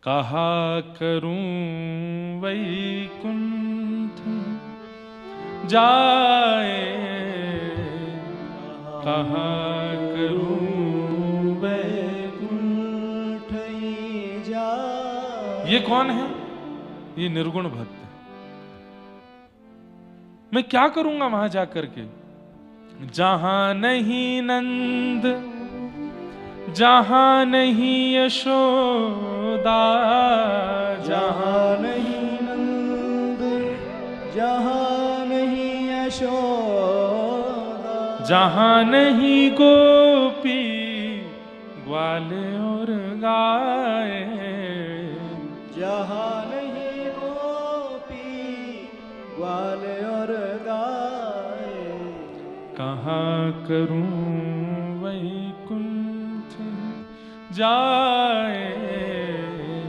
कहा करूं वैकुंठ जाए, कहा करूं वैकुंठ जाए। ये कौन है? ये निर्गुण भक्त है। मैं क्या करूंगा वहां जाकर के? जहां नहीं नंद, जहां नहीं यशोदा, जहां नहीं नंद, जहां नहीं यशोदा, जहां नहीं गोपी ग्वाल और गाय, जहां नहीं गोपी ग्वाल और गाय, कहाँ करूं वैकुंठ जाए,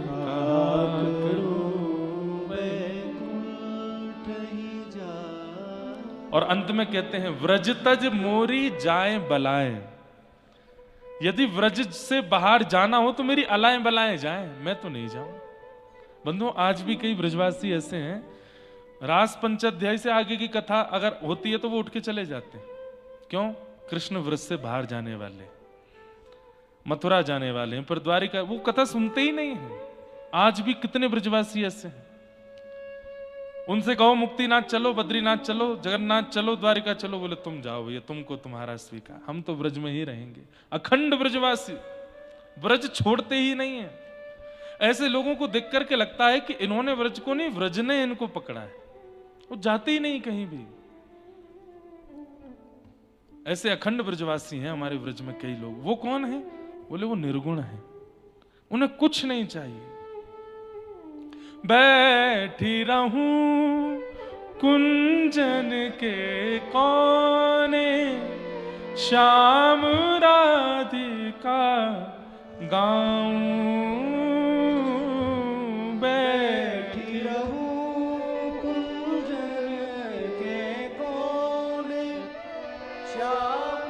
कहाँ करूं वैकुंठ ही जाए। और अंत में कहते हैं व्रज तज मोरी जाए बलाएं। यदि व्रज से बाहर जाना हो तो मेरी अलाएं बलाएं जाएं, मैं तो नहीं जाऊं। बंधुओं, आज भी कई ब्रजवासी ऐसे हैं, रास पंचाध्याय से आगे की कथा अगर होती है तो वो उठ के चले जाते हैं। क्यों? कृष्ण व्रज से बाहर जाने वाले, मथुरा जाने वाले हैं, पर द्वारिका वो कथा सुनते ही नहीं है। आज भी कितने ब्रजवासी ऐसे हैं, उनसे कहो मुक्तिनाथ चलो, बद्रीनाथ चलो, जगन्नाथ चलो, द्वारिका चलो, बोले तुम जाओ भैया, तुमको तुम्हारा स्वीकार, हम तो ब्रज में ही रहेंगे। अखंड ब्रजवासी, ब्रज छोड़ते ही नहीं है। ऐसे लोगों को देख करके लगता है कि इन्होंने ब्रज को नहीं, ब्रज ने इनको पकड़ा है, वो जाते ही नहीं कहीं भी। ऐसे अखंड ब्रजवासी हैं हमारे ब्रज में कई लोग। वो कौन है? बोले वो निर्गुण है, उन्हें कुछ नहीं चाहिए। बैठी रहूं कुंजन के कोने, श्याम राधिका गाऊं, बैठी रहूं कुंजन के कोने, श्याम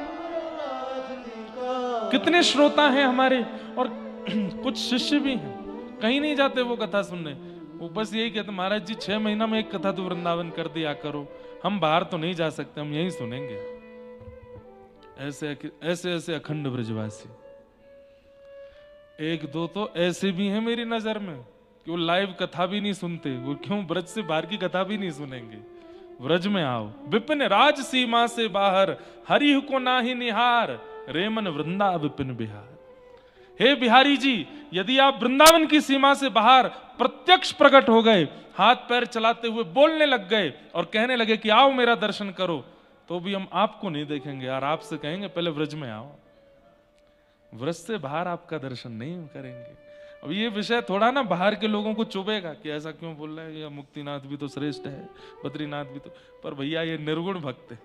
राधिका। कितने श्रोता हैं हमारे, और कुछ शिष्य भी हैं, कहीं नहीं जाते वो कथा सुनने। वो बस यही कहते महाराज जी 6 महीना में एक कथा तो वृंदावन कर दिया करो, हम बाहर तो नहीं जा सकते, हम यहीं सुनेंगे। ऐसे ऐसे ऐसे अखंड ब्रजवासी। एक दो तो ऐसे भी हैं मेरी नजर में कि वो लाइव कथा भी नहीं सुनते। वो क्यों? ब्रज से बाहर की कथा भी नहीं सुनेंगे। व्रज में आओ, विपिन राज सीमा से बाहर, हरि को नाही निहार, रेमन वृंदा विपिन बिहार। हे बिहारी जी, यदि आप वृंदावन की सीमा से बाहर प्रत्यक्ष प्रकट हो गए, हाथ पैर चलाते हुए बोलने लग गए और कहने लगे कि आओ मेरा दर्शन करो, तो भी हम आपको नहीं देखेंगे और आपसे कहेंगे पहले व्रज में आओ। व्रज से बाहर आपका दर्शन नहीं करेंगे। अब ये विषय थोड़ा ना बाहर के लोगों को चुभेगा कि ऐसा क्यों बोल रहा है, या मुक्तिनाथ भी तो श्रेष्ठ है, बद्रीनाथ भी तो, पर भैया ये निर्गुण भक्त है,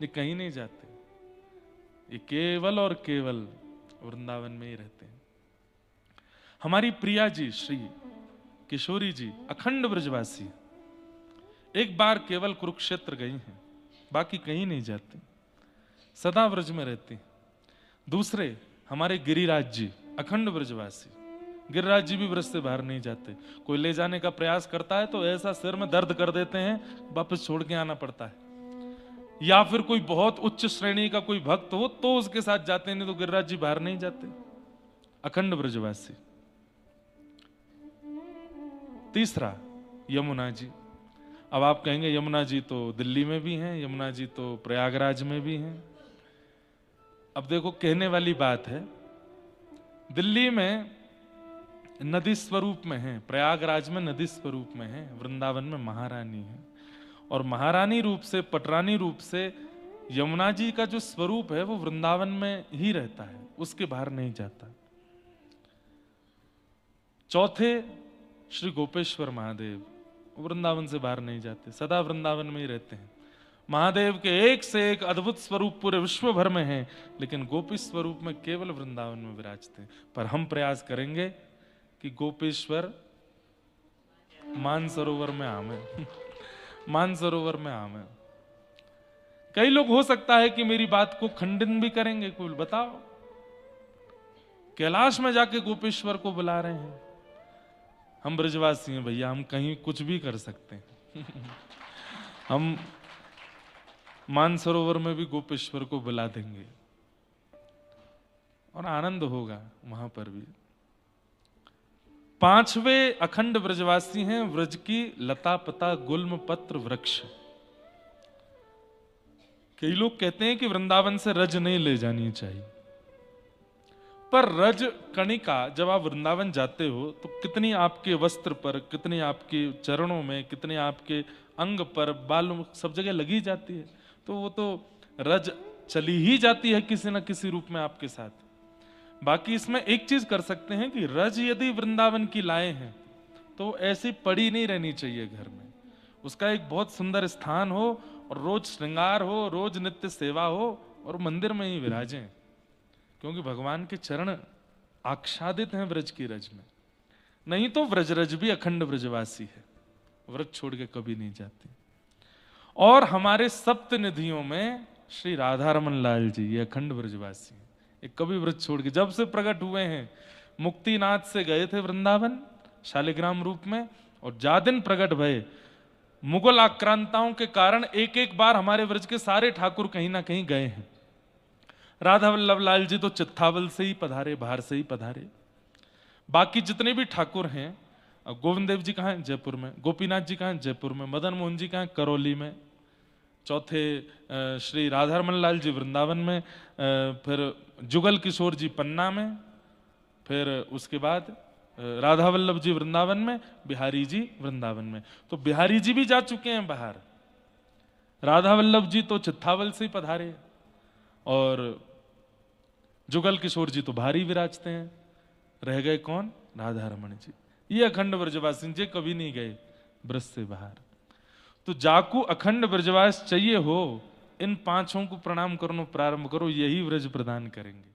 ये कहीं नहीं जाते, ये केवल और केवल वृंदावन में ही रहते हैं। हमारी प्रिया जी श्री किशोरी जी अखंड ब्रजवासी, एक बार केवल कुरुक्षेत्र गई हैं, बाकी कहीं नहीं जाते, सदा ब्रज में रहते हैं। दूसरे हमारे गिरिराज जी अखंड ब्रजवासी, गिरिराज जी भी ब्रज से बाहर नहीं जाते। कोई ले जाने का प्रयास करता है तो ऐसा सिर में दर्द कर देते हैं, वापस छोड़ के आना पड़ता है। या फिर कोई बहुत उच्च श्रेणी का कोई भक्त हो तो उसके साथ जाते, नहीं तो गिरिराज जी बाहर नहीं जाते। अखंड ब्रजवासी। तीसरा यमुना जी। अब आप कहेंगे यमुना जी तो दिल्ली में भी हैं, यमुना जी तो प्रयागराज में भी हैं। अब देखो, कहने वाली बात है, दिल्ली में नदी स्वरूप में है, प्रयागराज में नदी स्वरूप में है, वृंदावन में महारानी है, और महारानी रूप से, पटरानी रूप से यमुना जी का जो स्वरूप है वो वृंदावन में ही रहता है, उसके बाहर नहीं जाता। चौथे श्री गोपेश्वर महादेव, वृंदावन से बाहर नहीं जाते, सदा वृंदावन में ही रहते हैं। महादेव के एक से एक अद्भुत स्वरूप पूरे विश्व भर में हैं, लेकिन गोपी स्वरूप में केवल वृंदावन में विराजते हैं। पर हम प्रयास करेंगे कि गोपेश्वर मानसरोवर में आवे मानसरोवर में आवे। कई लोग हो सकता है कि मेरी बात को खंडन भी करेंगे, कोई बताओ कैलाश में जाके गोपेश्वर को बुला रहे हैं, हम ब्रजवासी हैं भैया, हम कहीं कुछ भी कर सकते हैं। हम मानसरोवर में भी गोपेश्वर को बुला देंगे और आनंद होगा वहां पर भी। पांचवें अखंड ब्रजवासी हैं व्रज की लता पता गुल्म पत्र वृक्ष। कई लोग कहते हैं कि वृंदावन से रज नहीं ले जानी चाहिए, पर रज कणिका जब आप वृंदावन जाते हो तो कितनी आपके वस्त्र पर, कितनी आपके चरणों में, कितने आपके अंग पर, बालों, सब जगह लगी जाती है। तो वो तो रज चली ही जाती है किसी न किसी रूप में आपके साथ। बाकी इसमें एक चीज कर सकते हैं कि रज यदि वृंदावन की लाए हैं तो ऐसी पड़ी नहीं रहनी चाहिए घर में। उसका एक बहुत सुंदर स्थान हो और रोज श्रृंगार हो, रोज नित्य सेवा हो और मंदिर में ही विराजें, क्योंकि भगवान के चरण आच्छादित हैं व्रज की रज में। नहीं तो व्रजरज भी अखंड ब्रजवासी है, व्रज छोड़ के कभी नहीं जाती। और हमारे सप्त निधियों में श्री राधा रमन लाल जी ये अखंड ब्रजवासी हैं, ये कभी व्रज छोड़ के, जब से प्रकट हुए हैं मुक्तिनाथ से गए थे वृंदावन शालिग्राम रूप में, और जा दिन प्रकट भये मुगल आक्रांताओं के कारण एक एक बार हमारे व्रज के सारे ठाकुर कहीं ना कहीं गए हैं। राधा वल्लभ लाल जी तो चित्तावल से ही पधारे, बाहर से ही पधारे। बाकी जितने भी ठाकुर हैं, गोविंद देव जी कहाँ हैं? जयपुर में। गोपीनाथ जी कहाँ हैं? जयपुर में। मदन मोहन जी कहाँ हैं? करौली में। चौथे श्री राधारमन लाल जी वृंदावन में, फिर जुगल किशोर जी पन्ना में, फिर उसके बाद राधा वल्लभ जी वृंदावन में, बिहारी जी वृंदावन में। तो बिहारी जी भी जा चुके हैं बाहर, राधा वल्लभ जी तो चित्तावल से ही पधारे, और जुगल किशोर जी तो बाहर ही विराजते हैं। रह गए कौन? राधा रमन जी। ये अखंड ब्रजवासी जी कभी नहीं गए ब्रज से बाहर। तो जाकू अखंड ब्रजवास चाहिए हो, इन पांचों को प्रणाम करना प्रारंभ करो, यही व्रज प्रदान करेंगे।